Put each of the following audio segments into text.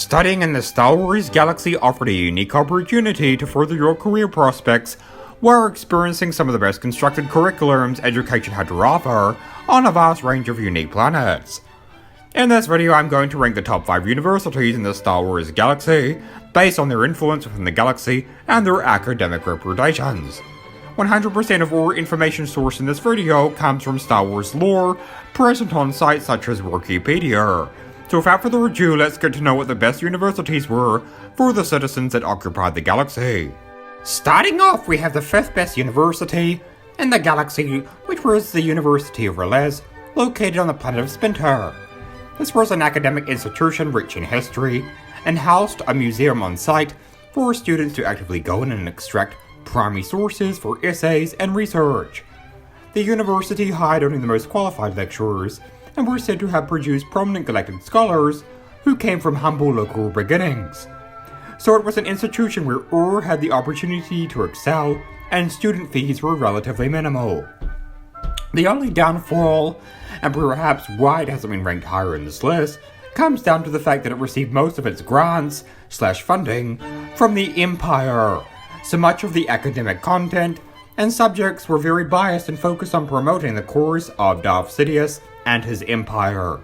Studying in the Star Wars galaxy offered a unique opportunity to further your career prospects while experiencing some of the best constructed curriculums education had to offer on a vast range of unique planets. In this video, I'm going to rank the top 5 universities in the Star Wars galaxy based on their influence within the galaxy and their academic reputations. 100% of all information sourced in this video comes from Star Wars lore present on sites such as Wikipedia. So without further ado, let's get to know what the best universities were for the citizens that occupied the galaxy. Starting off, we have the 5th best university in the galaxy, which was the University of RELES, located on the planet of Spinter. This was an academic institution rich in history, and housed a museum on site for students to actively go in and extract primary sources for essays and research. The university hired only the most qualified lecturers, and were said to have produced prominent galactic scholars who came from humble local beginnings. So it was an institution where all had the opportunity to excel, and student fees were relatively minimal. The only downfall, and perhaps why it hasn't been ranked higher in this list, comes down to the fact that it received most of its grants/funding from the Empire. So much of the academic content and subjects were very biased and focused on promoting the cause of Darth SIDIOUS and his empire.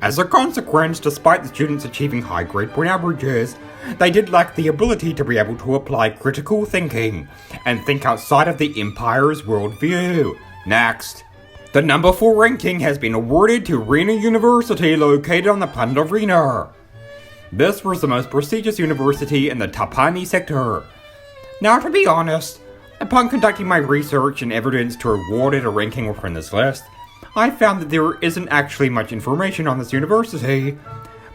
As a consequence, despite the students achieving high grade point averages, they did lack the ability to be able to apply critical thinking and think outside of the Empire's worldview. Next. The number 4 ranking has been awarded to Rena University, located on the planet of Rena. This was the most prestigious university in the Tapani sector. Now, to be honest, upon conducting my research and evidence to award it a ranking within this list, I found that there isn't actually much information on this university,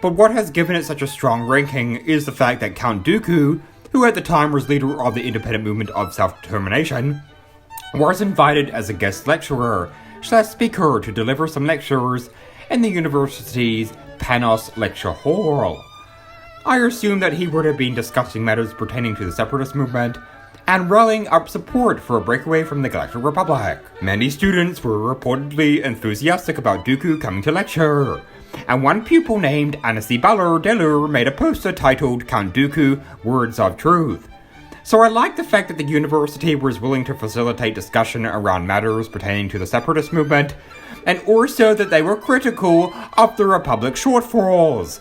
but what has given it such a strong ranking is the fact that Count Dooku, who at the time was leader of the independent movement of self-determination, was invited as a guest lecturer/speaker to deliver some lectures in the university's Panos Lecture Hall. I assume that he would have been discussing matters pertaining to the separatist movement and rallying up support for a breakaway from the Galactic Republic. Many students were reportedly enthusiastic about Dooku coming to lecture, and one pupil named Anasi Delur made a poster titled Count Dooku Words of Truth. So I like the fact that the university was willing to facilitate discussion around matters pertaining to the separatist movement, and also that they were critical of the Republic's shortfalls.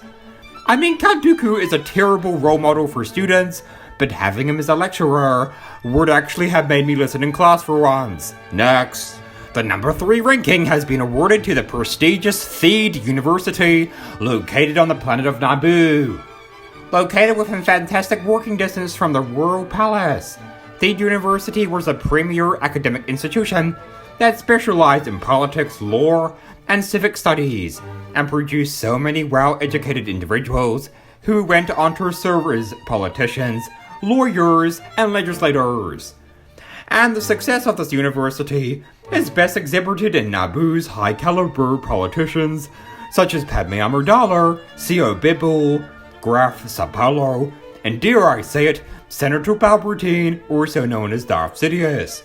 I mean, Count Dooku is a terrible role model for students, but having him as a lecturer would actually have made me listen in class for once. Next. The number 3 ranking has been awarded to the prestigious Theed University, located on the planet of Naboo. Located within fantastic walking distance from the Royal Palace, Theed University was a premier academic institution that specialized in politics, law, and civic studies, and produced so many well-educated individuals who went on to serve as politicians, lawyers, and legislators. And the success of this university is best exhibited in Naboo's high-caliber politicians, such as Padme Amidala, C.O. Bibble, Graf Sapalo, and dare I say it, Senator Palpatine, also known as Darth Sidious.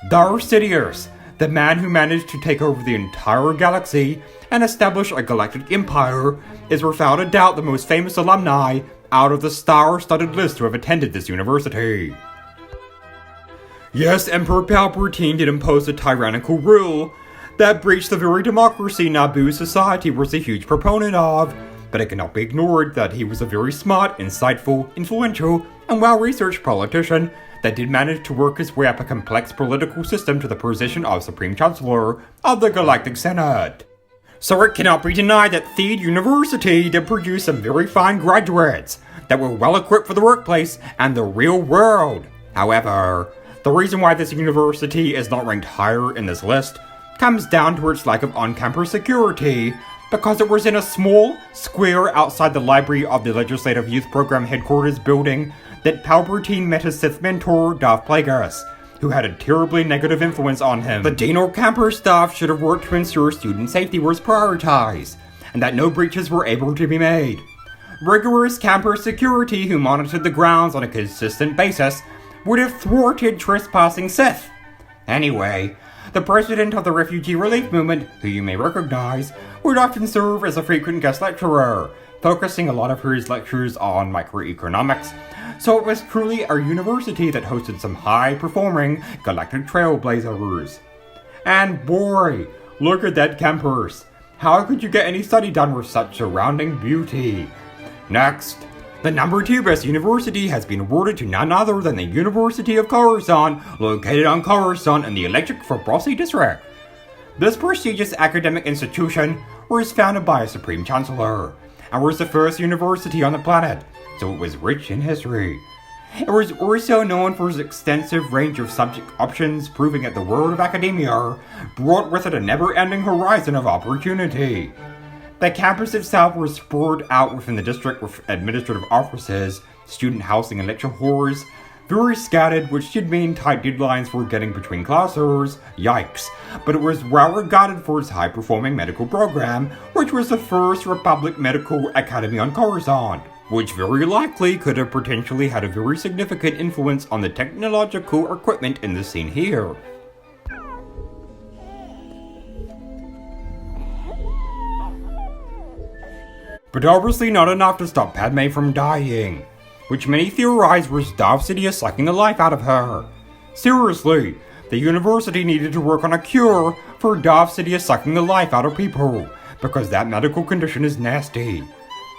Darth Sidious, the man who managed to take over the entire galaxy and establish a galactic empire, is without a doubt the most famous alumni out of the star-studded list to have attended this university. Yes, Emperor Palpatine did impose a tyrannical rule that breached the very democracy Naboo society was a huge proponent of, but it cannot be ignored that he was a very smart, insightful, influential, and well-researched politician that did manage to work his way up a complex political system to the position of Supreme Chancellor of the Galactic Senate. So it cannot be denied that Theed University did produce some very fine graduates that were well equipped for the workplace and the real world. However, the reason why this university is not ranked higher in this list comes down to its lack of on-campus security, because it was in a small square outside the library of the Legislative Youth Program headquarters building that Palpatine met his Sith mentor, Darth Plagueis, who had a terribly negative influence on him. The dean or campus staff should have worked to ensure student safety was prioritized, and that no breaches were able to be made. Rigorous campus security who monitored the grounds on a consistent basis would have thwarted trespassing Sith. Anyway, the president of the refugee relief movement, who you may recognize, would often serve as a frequent guest lecturer, focusing a lot of his lectures on microeconomics. So it was truly a university that hosted some high-performing galactic trailblazers. And boy, look at that campus! How could you get any study done with such surrounding beauty? Next, the number 2 best university has been awarded to none other than the University of Coruscant, located on Coruscant in the Electric Fabrosi district. This prestigious academic institution was founded by a Supreme Chancellor, and was the first university on the planet, so it was rich in history. It was also known for its extensive range of subject options, proving that the world of academia brought with it a never-ending horizon of opportunity. The campus itself was spread out within the district with administrative offices, student housing and lecture halls, very scattered, which did mean tight deadlines for getting between classes, yikes, but it was well regarded for its high-performing medical program, which was the first Republic Medical Academy on Coruscant, which very likely could have potentially had a very significant influence on the technological equipment in the scene here. But obviously not enough to stop Padme from dying, which many theorize was Darth Sidious sucking the life out of her. Seriously, the university needed to work on a cure for Darth Sidious sucking the life out of people, because that medical condition is nasty.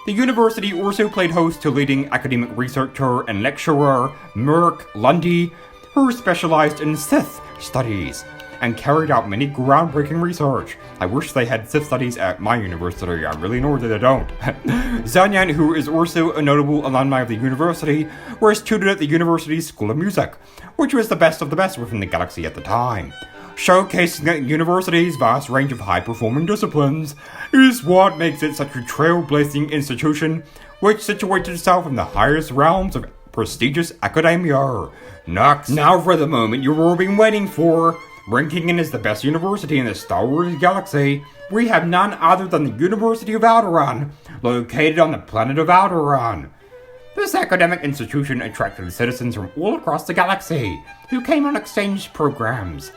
The university also played host to leading academic researcher and lecturer Merk Lundy, who specialized in Sith studies and carried out many groundbreaking research. I wish they had Sith studies at my university, I really know that they don't. Zanyan, who is also a notable alumni of the university, was tutored at the university's School of Music, which was the best of the best within the galaxy at the time. Showcasing the university's vast range of high-performing disciplines is what makes it such a trailblazing institution, which situates itself in the highest realms of prestigious academia. Next, now for the moment you've all been waiting for. Ranking in as the best university in the Star Wars galaxy, we have none other than the University of Alderaan, located on the planet of Alderaan. This academic institution attracted citizens from all across the galaxy, who came on exchange programs.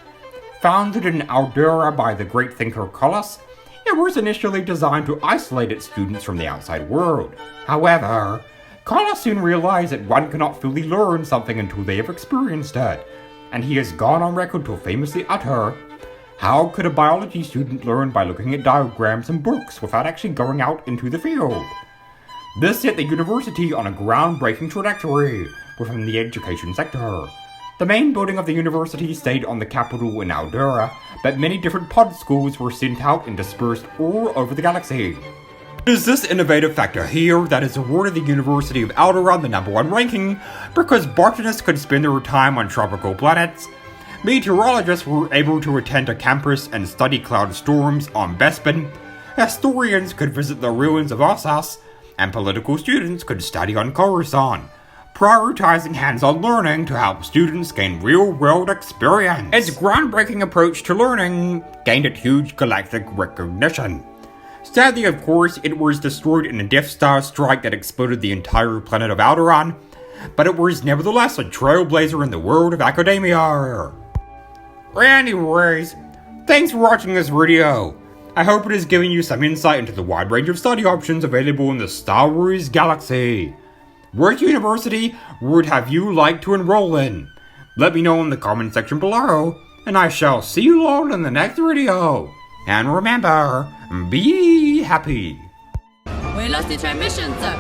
Founded in Alderaan by the great thinker Colus, it was initially designed to isolate its students from the outside world. However, Colus soon realized that one cannot fully learn something until they have experienced it, and he has gone on record to famously utter, "How could a biology student learn by looking at diagrams and books without actually going out into the field?" This set the university on a groundbreaking trajectory within the education sector. The main building of the university stayed on the capital in Alderaan, but many different pod schools were sent out and dispersed all over the galaxy. It is this innovative factor here that has awarded the University of Alderaan the #1 ranking, because botanists could spend their time on tropical planets, meteorologists were able to attend a campus and study cloud storms on Bespin, historians could visit the ruins of Ossus, and political students could study on Coruscant, prioritizing hands-on learning to help students gain real-world experience. Its groundbreaking approach to learning gained it huge galactic recognition. Sadly, of course, it was destroyed in a Death Star strike that exploded the entire planet of Alderaan, but it was nevertheless a trailblazer in the world of academia. Anyways, thanks for watching this video. I hope it has given you some insight into the wide range of study options available in the Star Wars galaxy. Which university would have you like to enroll in? Let me know in the comment section below, and I shall see you all in the next video. And remember, be happy. We lost the transmission, sir.